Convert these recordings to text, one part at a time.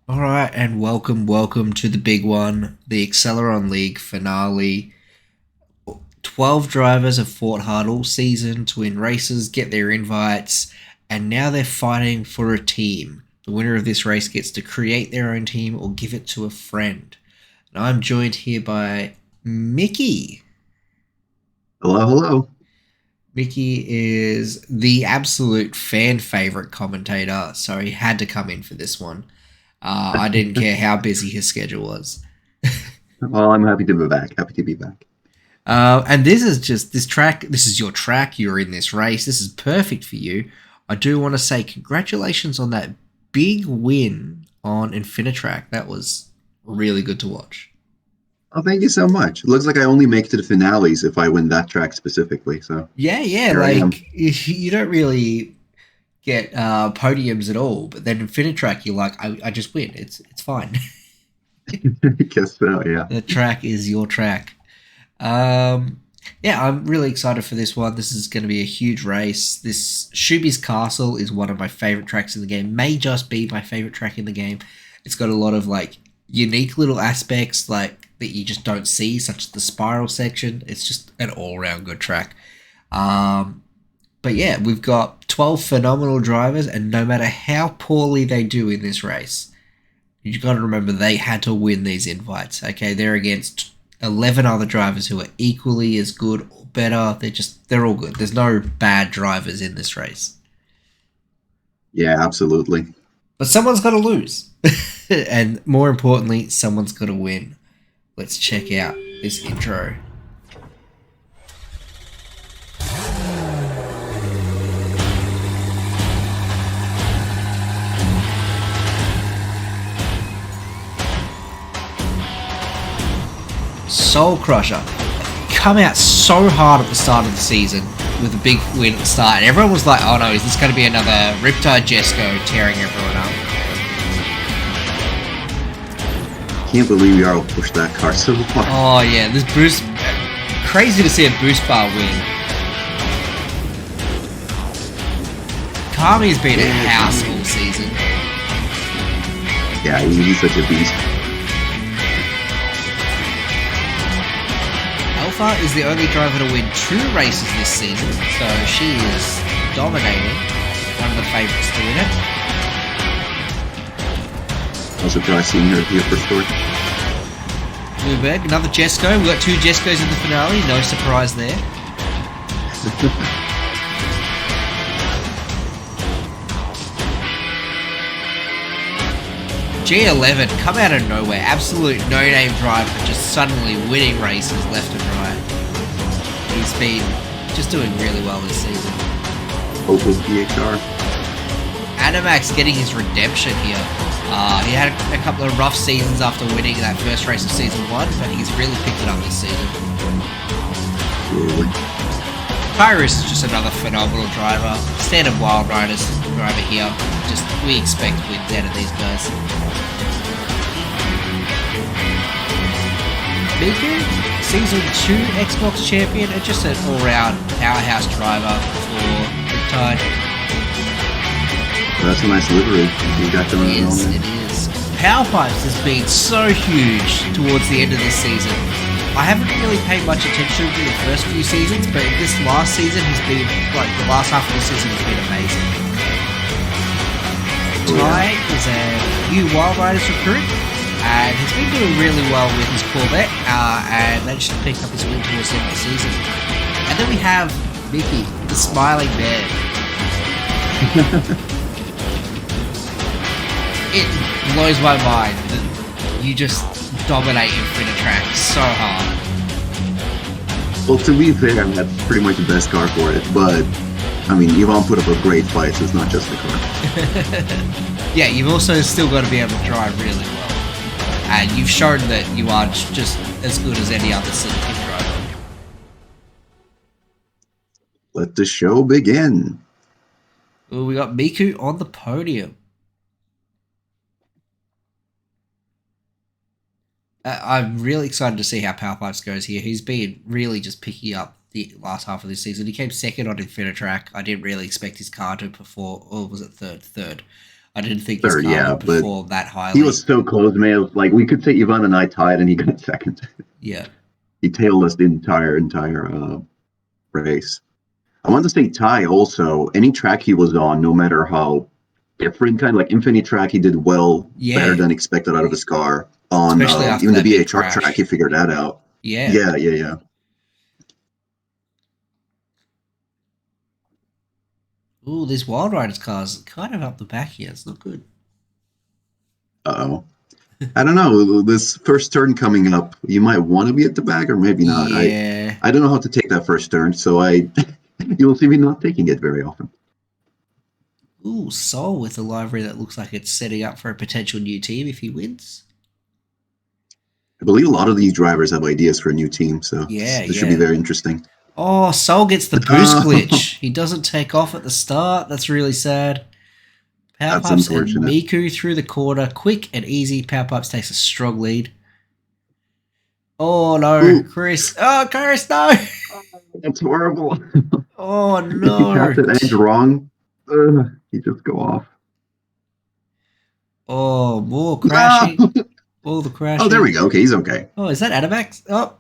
All right, and welcome to the big one, the Acceleron League finale. 12 drivers have fought hard all season to win races, get their invites, and now they're fighting for a team. The winner of this race gets to create their own team or give it to a friend. And I'm joined here by Mickey. Hello, hello. Mickey is the absolute fan favorite commentator, so he had to come in for this one. I didn't care how busy his schedule was. Well, I'm happy to be back. Happy to be back. And this is just this track. This is your track. You're in this race. This is perfect for you. I do want to say congratulations on that big win on Infinitrack. That was really good to watch. Oh, thank you so much. It looks like I only make it to the finales if I win that track specifically. So Yeah. here I am. Like you don't really get podiums at all, but then Infinitrack, you're like, I just win. It's fine. I guess so, yeah. The track is your track. Um, yeah, I'm really excited for this one. This is going to be a huge race. This Shooby's Castle is one of my favorite tracks in the game. May just be my favorite track in the game. It's got a lot of like unique little aspects like that you just don't see, such as the spiral section. It's just an all-round good track. Um, but yeah, we've got 12 phenomenal drivers, and no matter how poorly they do in this race, you got to remember they had to win these invites. Okay, they're against 11 other drivers who are equally as good or better. They're all good. There's no bad drivers in this race. Yeah, absolutely. But someone's got to lose. And more importantly, someone's got to win. Let's check out this intro. Soul Crusher come out so hard at the start of the season with a big win at the start, and everyone was like, "Oh no, is this going to be another Riptide Jesco tearing everyone up?" Can't believe y'all pushed that car so far. Oh yeah, this boost, crazy to see a boost bar win. Kami's been a house all season. Yeah, he's such a beast. Alpha is the only driver to win 2 races this season, so she is dominating. One of the favourites to win it. I was surprised seeing her here for short. Blueberg, another Jesco. We've got 2 Jescos in the finale, no surprise there. G11, come out of nowhere, absolute no-name driver, just suddenly winning races left and right. He's been just doing really well this season. Opal PHR. Animax getting his redemption here. He had a couple of rough seasons after winning that first race of Season 1, but he's really picked it up this season. Absolutely. Kyrus is just another phenomenal driver. Standard Wild Riders driver here. Just, we expect wins out of these guys. Miku, Season 2 Xbox champion, and just an all-round powerhouse driver for Riptide. That's a nice livery. You got them It is, it is. Power Pipes has been so huge towards the end of this season. I haven't really paid much attention to the first few seasons, but this last season has been, like, the last half of the season has been amazing. Ty is a new Wild Riders recruit, and he's been doing really well with his Corvette, and managed to pick up his win towards the end of the season. And then we have Mickey, the smiling man. It blows my mind that you just dominate Infinitrack so hard. Well, to be fair, that's pretty much the best car for it. But, I mean, Yvonne put up a great fight, so it's not just the car. Yeah, you've also still got to be able to drive really well. And you've shown that you are just as good as any other City Team driver. Let the show begin. Well, we got Miku on the podium. I'm really excited to see how Power Pipes goes here. He's been really just picking up the last half of this season. He came second on Infinitrack. I didn't really expect his car to perform, or was it third? Third. I didn't think his third, car yeah, would but perform that he highly. was so close, man. Like we could say Ivan and I tied, and he got second. Yeah. He tailed us the entire race. I want to say Ty also. Any track he was on, no matter how different, kind of like Infinity track, he did well, better Yeah. than expected out of his car. On Especially after even the that big VHR track, he crash. figured that out. Yeah. Yeah. Ooh, these Wild Riders cars kind of up the back here. It's not good. Uh-oh. I don't know. This first turn coming up, you might want to be at the back or maybe not. Yeah. I don't know how to take that first turn, so you'll see me not taking it very often. Ooh, Sol with a livery that looks like it's setting up for a potential new team if he wins. I believe a lot of these drivers have ideas for a new team, so Yeah, this should be yeah. very interesting. Oh, Sol gets the boost glitch. He doesn't take off at the start. That's really sad. Power That's Pipes and unfortunate. Miku through the corner. Quick and easy. Power Pipes takes a strong lead. Oh, no. Ooh, Chris. Oh, Chris, no. that's horrible. Oh, If he no. tapped that edge wrong, he just go off. Oh, more No! crashing. All the Oh, there we crashing. go. Okay, he's okay. Oh, is that Animax? Oh.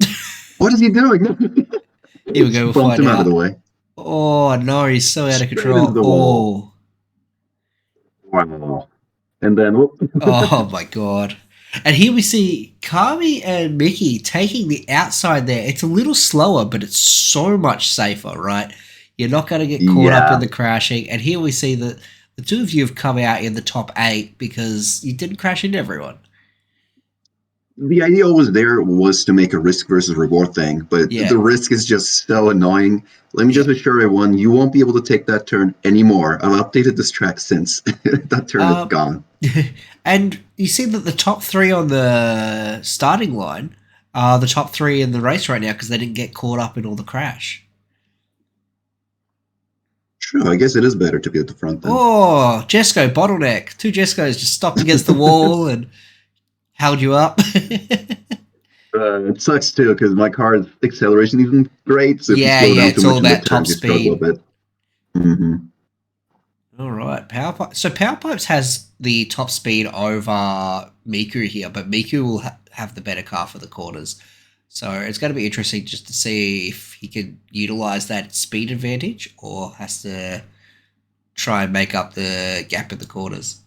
What is he doing? Here we go. We'll Bumped find him out of out. the way. Oh, no. He's so out of Straight into control. the wall. Oh. Wow. And then, whoop. Oh, my God. And here we see Kami and Mickey taking the outside there. It's a little slower, but it's so much safer, right? You're not going to get caught up in Yeah. the crashing. And here we see that the two of you have come out in the top 8 because you didn't crash into everyone. The idea always there was to make a risk versus reward thing, but Yeah. the risk is just so annoying. Let me just Yeah. assure everyone, you won't be able to take that turn anymore. I've updated this track since. That turn is gone. And you see that the top 3 on the starting line are the top 3 in the race right now because they didn't get caught up in all the crash. True, I guess it is better to be at the front then. Oh, Jesco bottleneck. 2 Jescos just stopped against the wall and held you up. It sucks too because my car's acceleration isn't great. So if Yeah, you slow down it's too all much in the about top turns, you struggle a speed. bit. Mm-hmm. All right, Power Pipes. So Power Pipes has the top speed over Miku here, but Miku will have the better car for the corners. So it's going to be interesting just to see if he can utilize that speed advantage or has to try and make up the gap in the corners.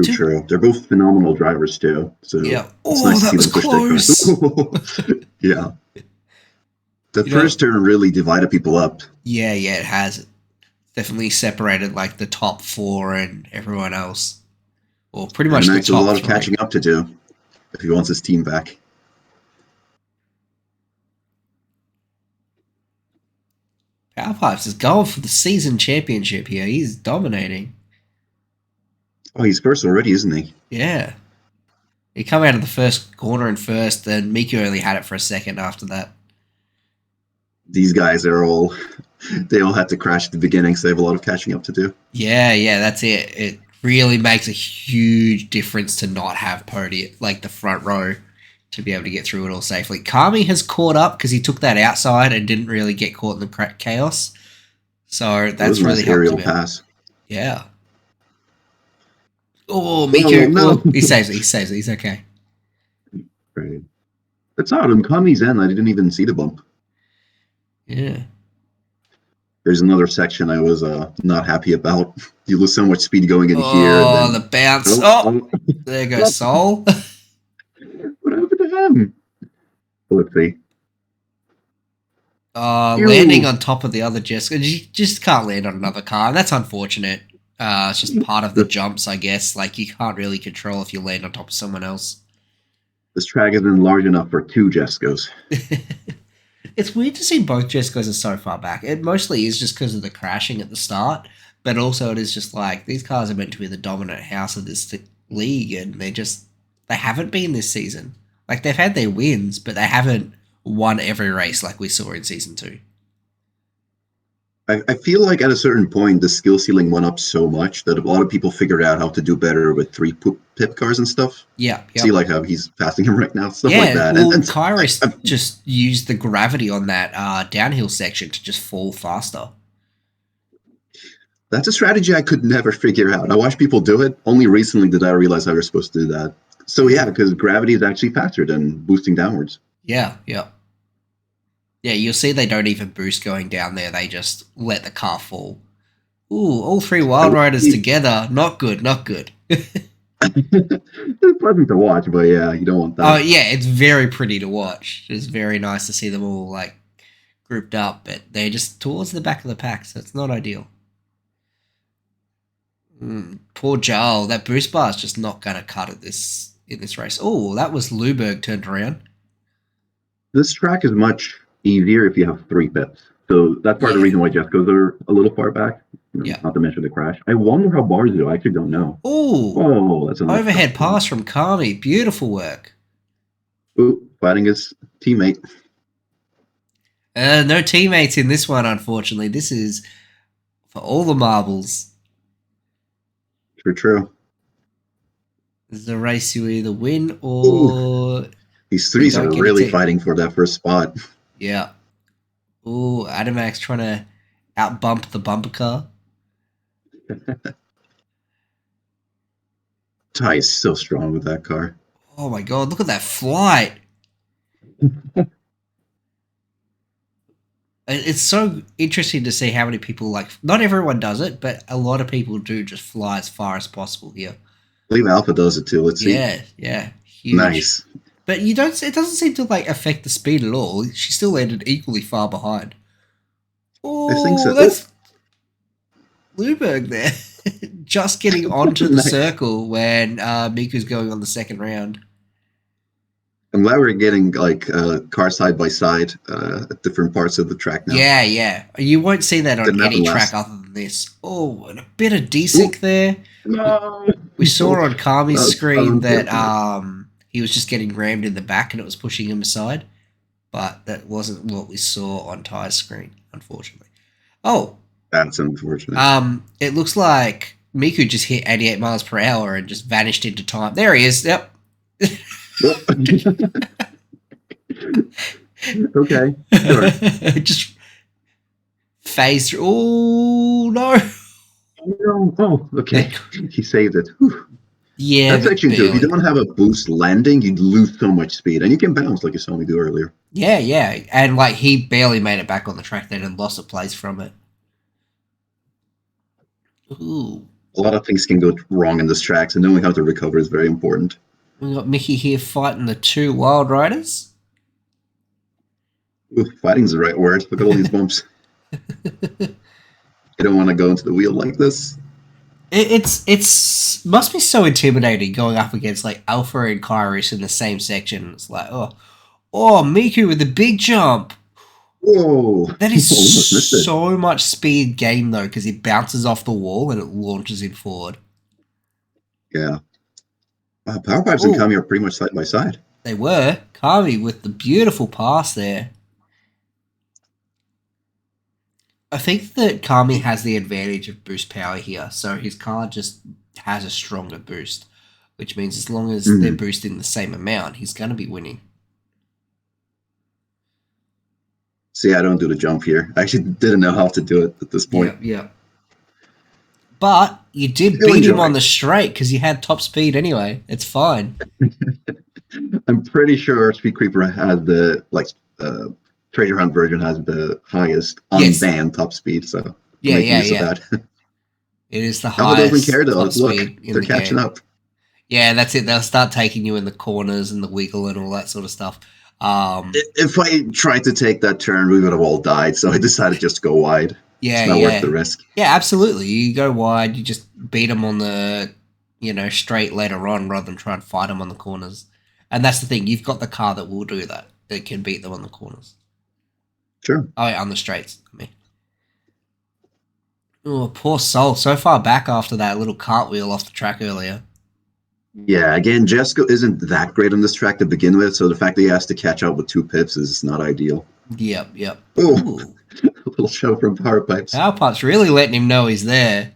True. They're both phenomenal drivers too. So Yeah. it's Oh, nice to that see was them push their close. cars. Yeah. The You know, first turn really divided people up. yeah, it has. Definitely separated like the top 4 and everyone else. Or pretty much And the Max has a top lot of 3. catching up to do if he wants his team back. Power Pipes is going for the season championship here. He's dominating. Oh, he's first already, isn't he? Yeah. He come out of the first corner in first, and Miku only had it for a second after that. These guys are all, they all had to crash at the beginning, so they have a lot of catching up to do. Yeah, that's it. It really makes a huge difference to not have podium, like the front row, to be able to get through it all safely. Kami has caught up because he took that outside and didn't really get caught in the chaos. So that's really helped aerial him out. pass. Yeah. Oh, Miku. Oh, no. Oh, he saves it. He's okay. Right. That's odd. On Kami's end, I didn't even see the bump. Yeah. There's another section I was not happy about. You lose so much speed going in here. Oh, the bounce. Oh, there goes Sol. What happened to him? Let's see. Landing on top of the other Jessica. You just can't land on another car. And that's unfortunate. It's just part of the jumps, I guess. Like, you can't really control if you land on top of someone else. This track isn't large enough for 2 Jescos. It's weird to see both Jessicos are so far back. It mostly is just because of the crashing at the start. But also it is just like, these cars are meant to be the dominant house of this league. And they haven't been this season. Like, they've had their wins, but they haven't won every race like we saw in Season 2. I feel like at a certain point, the skill ceiling went up so much that a lot of people figured out how to do better with 3 pip cars and stuff. Yeah. See, like how he's passing him right now, stuff Yeah, like that. well, Kairos just used the gravity on that downhill section to just fall faster. That's a strategy I could never figure out. I watch people do it. Only recently did I realize how you're supposed to do that. So yeah, because gravity is actually faster than boosting downwards. Yeah, yeah. Yeah, you'll see they don't even boost going down there. They just let the car fall. Ooh, all three I Wild will Riders see. together. Not good, not good. It's pleasant to watch, but yeah, you don't want Oh, that. yeah, it's very pretty to watch. It's very nice to see them all, like, grouped up, but they're just towards the back of the pack, so it's not ideal. Poor Jarl. That boost bar is just not going to cut it in this race. Oh, that was Luberg turned around. This track is much easier if you have 3 pips. So that's part of the Yeah, reason why Jessico's are a little far back. yeah. Not to mention the crash. I wonder how bars do. I actually don't know. Oh, Oh, that's a nice overhead drop one. pass from Kami. Beautiful work. Ooh, fighting his teammate. No teammates in this one, unfortunately. This is for all the marbles. True. This is a race you either win Ooh, or these you threes don't are get a really team. fighting for that first spot. Yeah. Oh, Adamax trying to out bump the bumper car. Ty is so strong with that car. Oh my god, look at that flight. It's so interesting to see how many people like. Not everyone does it, but a lot of people do just fly as far as possible here. I believe Alpha does it too. Let's see. Yeah, yeah, huge. Nice. But you don't. It doesn't seem to like affect the speed at all. She still landed equally far behind. I think Oh, so. Oh, that's Luberg there, just getting onto the nice. circle when Miku's going on the second round. I'm glad we're getting like car side by side at different parts of the track now. Yeah, yeah. You won't see that on Didn't any happen track last. other than this. Oh, and a bit of Ooh, desync there. no. We saw on Kami's That's screen that unfortunate. he was just getting rammed in the back and it was pushing him aside, but that wasn't what we saw on Ty's screen, unfortunately. Oh, That's unfortunate. it looks like Miku just hit 88 miles per hour and just vanished into time. There he is. Yep. Well, okay, sure. Just phased through. Oh no! No, oh, okay. He saved it. Whew. Yeah, That's but actually true. If you barely. don't have a boost landing, you'd lose so much speed, and you can bounce like you saw me do earlier. Yeah, yeah, and like he barely made it back on the track then and lost a place from it. Ooh, A lot of things can go wrong in this track, so knowing how to recover is very important. we got Mickey here fighting the two Wild Riders. Ooh, fighting's the right word. Look at all these bumps. You don't want to go into the wheel like this. It's must be so intimidating going up against like Alpha and Kairos in the same section. It's like oh Miku with the big jump. Whoa! That is Almost missed it. so much speed gain though because it bounces off the wall and it launches him forward. Yeah. Power Pipes and Oh, Kami are pretty much side by side. they were Kami with the beautiful pass there. I think that Kami has the advantage of boost power here, so his car just has a stronger boost, which means as long as they're Mm. boosting the same amount, he's going to be winning. See, I don't do the jump here. I actually didn't know how to do it at this point. Yeah, yeah. But you did Still beat him on enjoy. the straight because you had top speed anyway. It's fine. I'm pretty sure Speed Creeper has the treasure hunt version has the highest Yes. unbanned top speed, so I'm Yeah, making yeah, use of yeah. that. It is the Alpha doesn't care highest though. top Look, speed in they're the catching game. up. Yeah, that's it. They'll start taking you in the corners and the wiggle and all that sort of stuff. If I tried to take that turn, we would have all died. So I decided just to go wide. It's Yeah, not worth the yeah. risk. Yeah, absolutely. You go wide, you just beat them on the, straight later on rather than try and fight them on the corners. And that's the thing. You've got the car that will do that. That can beat them on the corners. Sure. Oh, yeah, on the straights. I mean. Oh, poor soul. So far back after that little cartwheel off the track earlier. Yeah, again, Jesco isn't that great on this track to begin with, so the fact that he has to catch up with 2 pips is not ideal. Yep, yep. Oh, Ooh. a little show from Power Pipes. Power Pup's really letting him know he's there.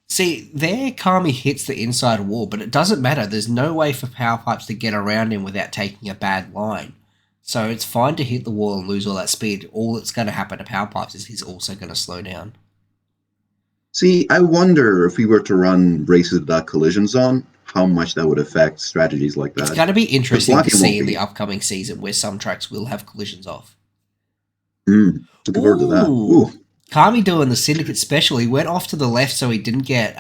See, there Kami hits the inside wall, but it doesn't matter. There's no way for Power Pipes to get around him without taking a bad line. So it's fine to hit the wall and lose all that speed. All that's going to happen to power pipes is he's also going to slow down. See, I wonder if we were to run races without collisions on, how much that would affect strategies like that. It's going to be 'Cause interesting to blocking see won't in be. the upcoming season where some tracks will have collisions off. Looking forward to that. Ooh. Ooh, Kami doing the Syndicate special. He went off to the left so he didn't get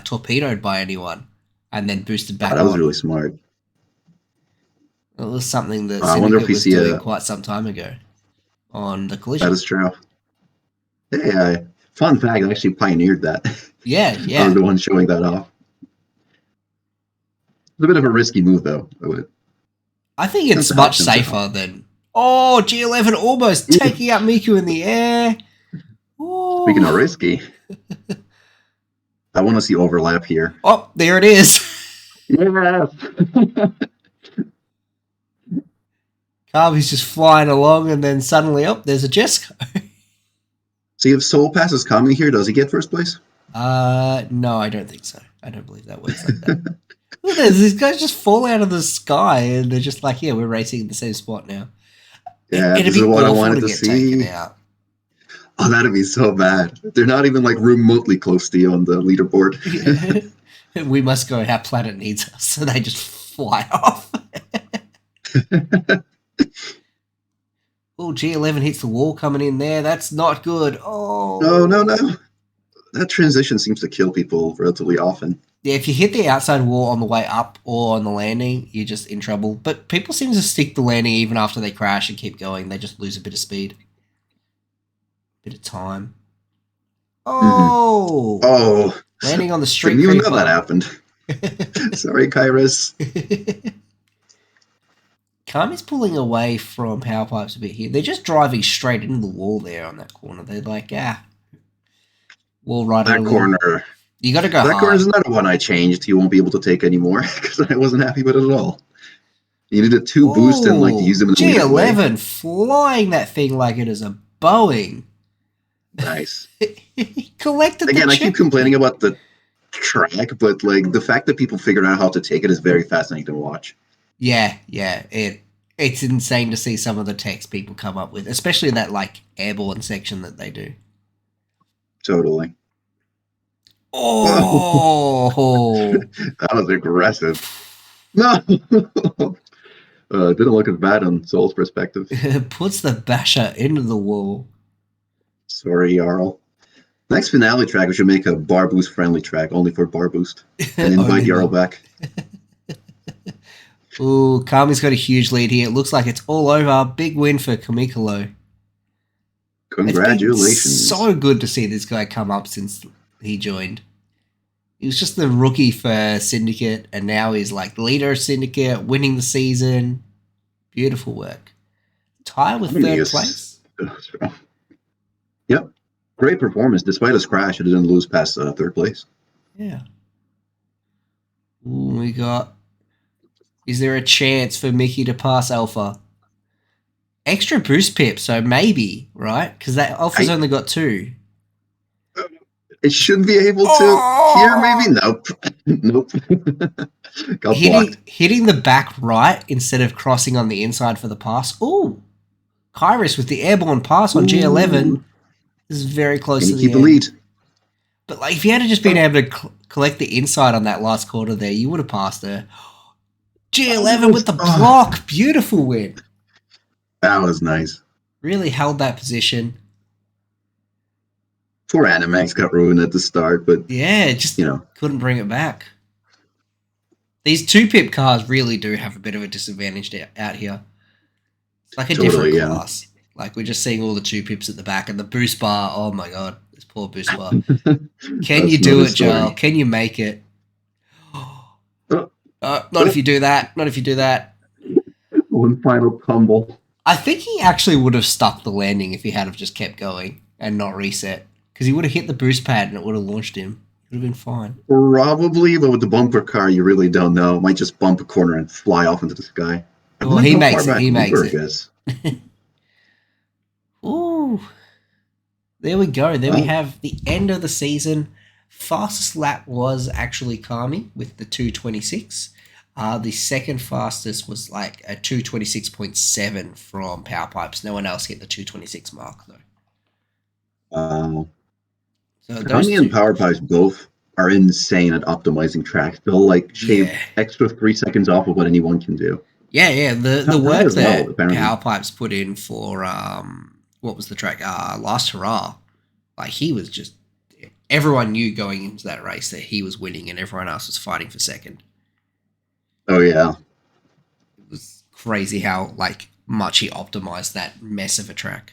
torpedoed by anyone and then boosted back that was on. really smart. It was something that I wonder if Syndicate we was see doing a. quite some time ago on the That collision. is true. Hey, fun fact, I actually pioneered that. Yeah, I was yeah. the one showing that off. It's a bit of a risky move, though. I think Tends it's to help, much tends to help. safer than... Oh, G11 almost taking out Miku in the air. Speaking of Ooh. risky, I want to see overlap here. Oh, there it is. Yes. Kami's just flying along and then suddenly, oh, there's a Jesco. See, if Soul passes Kami here, does he get first place? No, I don't think so. I don't believe that works like that. Look at this. These guys just fall out of the sky and they're just like, yeah, we're racing in the same spot now. Yeah, It'd this be is what I awful wanted to to get taken see. out. Oh, that'd be so bad. They're not even like remotely close to you on the leaderboard. We must go. Our planet needs us. So they just fly off. Oh, G11 hits the wall coming in there. That's not good. Oh. No. That transition seems to kill people relatively often. Yeah, if you hit the outside wall on the way up or on the landing, you're just in trouble. But people seem to stick the landing even after they crash and keep going. They just lose a bit of speed. Bit of time. Oh! Oh, Landing on the street didn't even know creeper. that happened. Sorry, Kairos. Kami's pulling away from power pipes a bit here. They're just driving straight into the wall there on that corner. They're like, wall right That corner. You got to go That hard. corner is another one I changed. You won't be able to take anymore because I wasn't happy with it at all. You needed two boosts and like to use them in the weirdest way. G11 flying that thing like it is a Boeing. Nice. He collected Again, the I keep complaining about the track, but like the fact that people figured out how to take it is very fascinating to watch. Yeah. It's insane to see some of the text people come up with, especially that like airborne section that they do. Totally. Oh, That was aggressive. No, didn't look as bad on Soul's perspective. puts the basher into the wall. Sorry, Jarl. Next finale track, we should make a bar boost friendly track only for bar boost and invite Jarl back. Ooh, Kami's got a huge lead here. It looks like it's all over. Big win for Kamikolo. Congratulations. So good to see this guy come up since he joined. He was just the rookie for Syndicate, and now he's like leader of Syndicate, winning the season. Beautiful work. Tie with third place. Yep. Great performance. Despite his crash, he didn't lose past third place. Yeah. Ooh, we got... Is there a chance for Mickey to pass Alpha? Extra boost pip, so maybe, right? Because that Alpha's only got 2. It should be able to. Here, maybe? Nope. Nope. Got blocked. Hitting the back right instead of crossing on the inside for the pass. Ooh. Kairos with the airborne pass on G11. This is very close to the keep end. the lead. But like, if you had just been able to collect the inside on that last quarter there, you would have passed her. G11 with the block. Beautiful win. That was nice. Really held that position. Poor Animax got ruined at the start, but yeah, just couldn't bring it back. These 2-pip cars really do have a bit of a disadvantage out here. It's like a different class. Like we're just seeing all the 2-pips at the back and the boost bar. Oh my god, this poor boost bar. Can you do it, Joel? Can you make it? Not if you do that. Not if you do that. One final tumble. I think he actually would have stuck the landing if he had have just kept going and not reset. Because he would have hit the boost pad and it would have launched him. It would have been fine. Probably, but with the bumper car, you really don't know. It might just bump a corner and fly off into the sky. Well, he makes it. He makes it. Ooh. There we go. There we have the end of the season. Fastest lap was actually Kami with the 2:26. The second fastest was like a 2:26.7 from Power Pipes. No one else hit the 2:26 mark though. Uh, So those Kami and two, Power Pipes both are insane at optimizing tracks. They'll like shave yeah, extra 3 seconds off of what anyone can do. yeah. The Ty work as well, that apparently. Power Pipes put in for what was the track? Last Hurrah. Like he was just everyone knew going into that race that he was winning and everyone else was fighting for second. Oh yeah. It was crazy how like much he optimized that mess of a track.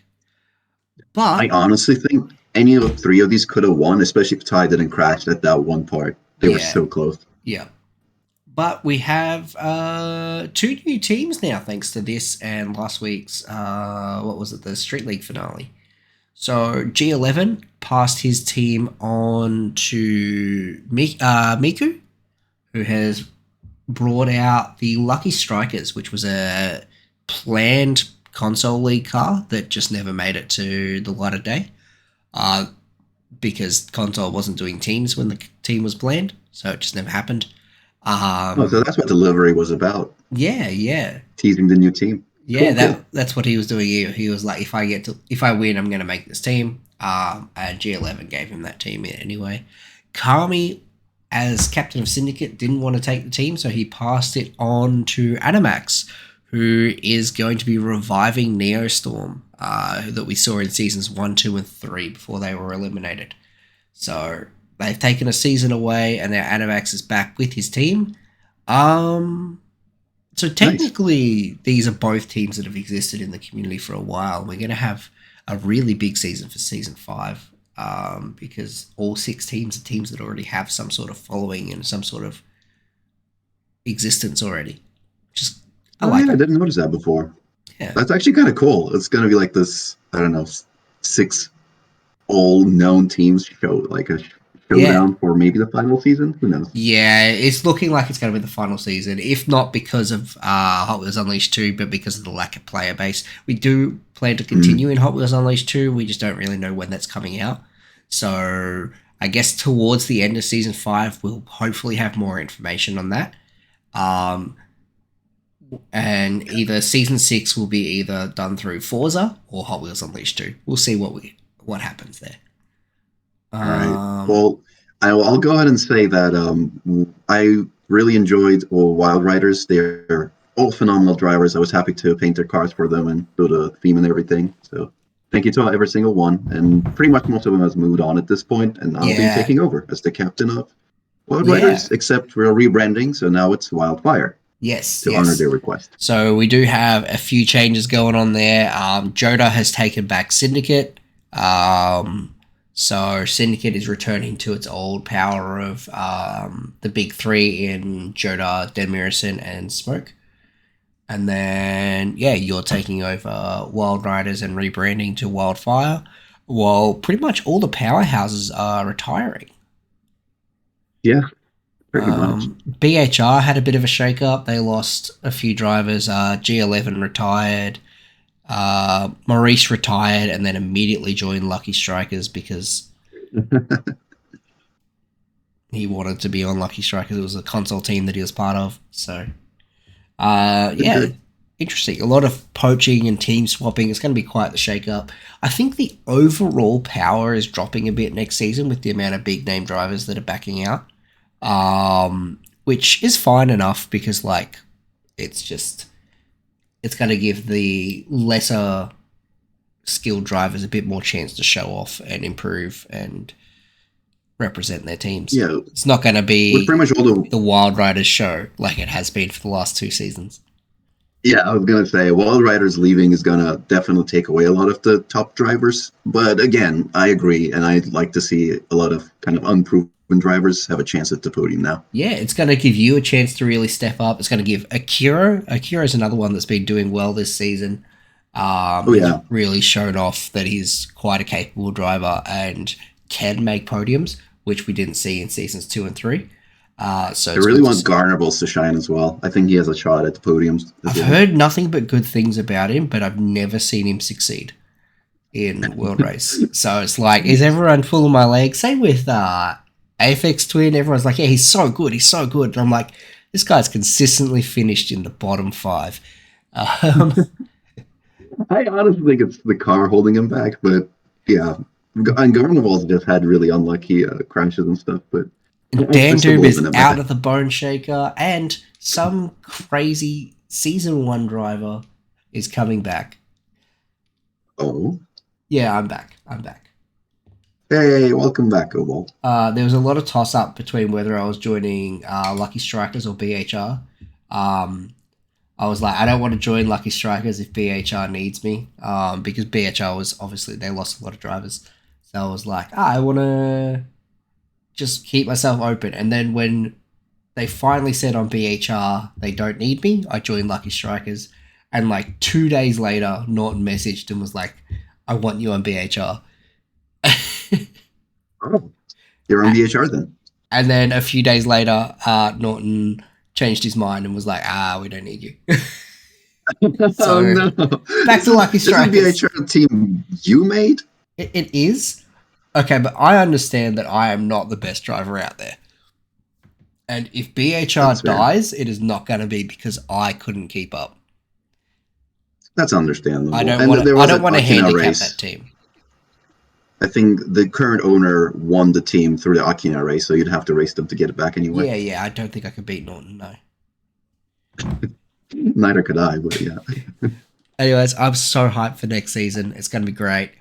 I But honestly think any of the three of these could have won, especially if Ty didn't crash at that one part. They were yeah, so close. yeah. But we have two new teams now, thanks to this and last week's what was it, the Street League finale. So G11 passed his team on to Miku, who has brought out the Lucky Strikers, which was a planned console league car that just never made it to the light of day uh, because console wasn't doing teams when the team was planned, so it just never happened. Oh, so that's what delivery was about. Yeah, yeah. Teasing the new team. Yeah, Cool, cool. that's what he was doing. He was like, if I win, I'm gonna make this team. And G11 gave him that team anyway. Kami, as captain of Syndicate, didn't want to take the team, so he passed it on to Animax, who is going to be reviving Neostorm, that we saw in seasons 1, 2, and 3 before they were eliminated. So they've taken a season away, and now Animax is back with his team. So Nice. technically, these are both teams that have existed in the community for a while. We're going to have a really big season for season 5 because all 6 teams are teams that already have some sort of following and some sort of existence already. Just I Oh like yeah, I it. didn't notice that before. Yeah, That's actually kind of cool. It's gonna be like this, I don't know, 6 all known teams show, like a yeah, showdown for maybe the final season. Who knows? yeah. It's looking like it's going to be the final season, if not because of Hot Wheels Unleashed 2, but because of the lack of player base. We do plan to Mm. continue in Hot Wheels Unleashed 2. We just don't really know when that's coming out. So I guess towards the end of season 5, we'll hopefully have more information on that. Um, and either season 6 will be either done through Forza or Hot Wheels Unleashed 2. We'll see what happens there. All right. Um, Well, I'll go ahead and say that I really enjoyed Wild Riders. They're all phenomenal drivers. I was happy to paint their cars for them and do the theme and everything. So thank you to every single one. And pretty much most of them has moved on at this point, and I'll be yeah, taking over as the captain of Wild yeah, Riders, except for a rebranding. So now it's Wildfire yes, to honor yes. their request. So we do have a few changes going on there. Joda has taken back Syndicate. So Syndicate is returning to its old power of the big three in Joda, Denmirison, and Smoke. And then, yeah, you're taking over Wild Riders and rebranding to Wildfire, while pretty much all the powerhouses are retiring. Yeah, pretty much. BHR had a bit of a shake up. They lost a few drivers. G11 retired. Maurice retired and then immediately joined Lucky Strikers because he wanted to be on Lucky Strikers. It was a console team that he was part of. So, Good, yeah, good. interesting. A lot of poaching and team swapping. It's going to be quite the shake up. I think the overall power is dropping a bit next season with the amount of big name drivers that are backing out, which is fine enough because, like, it's just it's going to give the lesser skilled drivers a bit more chance to show off and improve and represent their teams. Yeah, It's not going to with pretty be much all the the Wild Riders show like it has been for the last 2 seasons. Yeah, I was gonna say Wild Riders leaving is gonna definitely take away a lot of the top drivers. But again, I agree, and I'd like to see a lot of kind of unproven drivers have a chance at the podium now. Yeah, it's going to give you a chance to really step up. It's going to give Akira is another one that's been doing well this season. Oh He's yeah, really shown off that he's quite a capable driver and can make podiums, which we didn't see in seasons 2 and 3. So I it's really good to want see. Garnables to shine as well. I think he has a shot at the podiums as I've well. heard nothing but good things about him, but I've never seen him succeed in World Race. So it's like, is everyone pulling my leg? Same with Aphex Twin. Everyone's like, yeah, he's so good. He's so good. And I'm like, This guy's consistently finished in the bottom five. Um, I honestly think it's the car holding him back, but yeah. And Garnival's just had really unlucky crashes and stuff, but and I Dan still Doob believe in is him. out of the Bone Shaker, and some crazy season one driver is coming back. Oh, Yeah, I'm back. I'm back. hey, welcome back, Oval. There was a lot of toss up between whether I was joining Lucky Strikers or BHR. I was like, I don't want to join Lucky Strikers if BHR needs me, because BHR was obviously they lost a lot of drivers. So I was like, I want to just keep myself open. And then when they finally said on BHR they don't need me, I joined Lucky Strikers. And like 2 days later, Norton messaged and was like, I want you on BHR. Oh, you're on BHR then. And then a few days later, Norton changed his mind and was like, we don't need you. Oh So no! back to Lucky Isn't Strikers. BHR a team you made? It is. Okay, but I understand that I am not the best driver out there. And if BHR That's fair. dies, it is not going to be because I couldn't keep up. That's understandable. I don't And want to. there I was don't an want to Akina handicap race. that team. I think the current owner won the team through the Akina race, so you'd have to race them to get it back anyway. Yeah. I don't think I could beat Norton. No. Neither could I, but yeah. Anyways, I'm so hyped for next season. It's going to be great.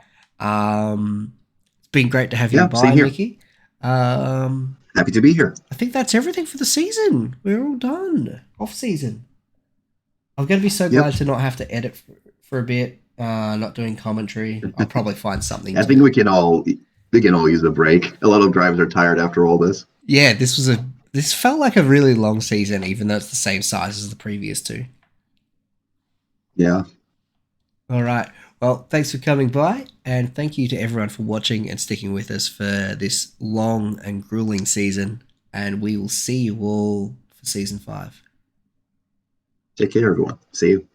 It's been great to have you Yeah, by, same here. Mickey. Happy to be here. I think that's everything for the season. We're all done. Off season. I'm going to be so glad Yep. to not have to edit for a bit. Not doing commentary. I'll probably find something. I think we can all use a break. A lot of drivers are tired after all this. Yeah, this felt like a really long season, even though it's the same size as the previous two. Yeah. All right. Well, thanks for coming by, and thank you to everyone for watching and sticking with us for this long and grueling season. And we will see you all for season 5. Take care, everyone. See you.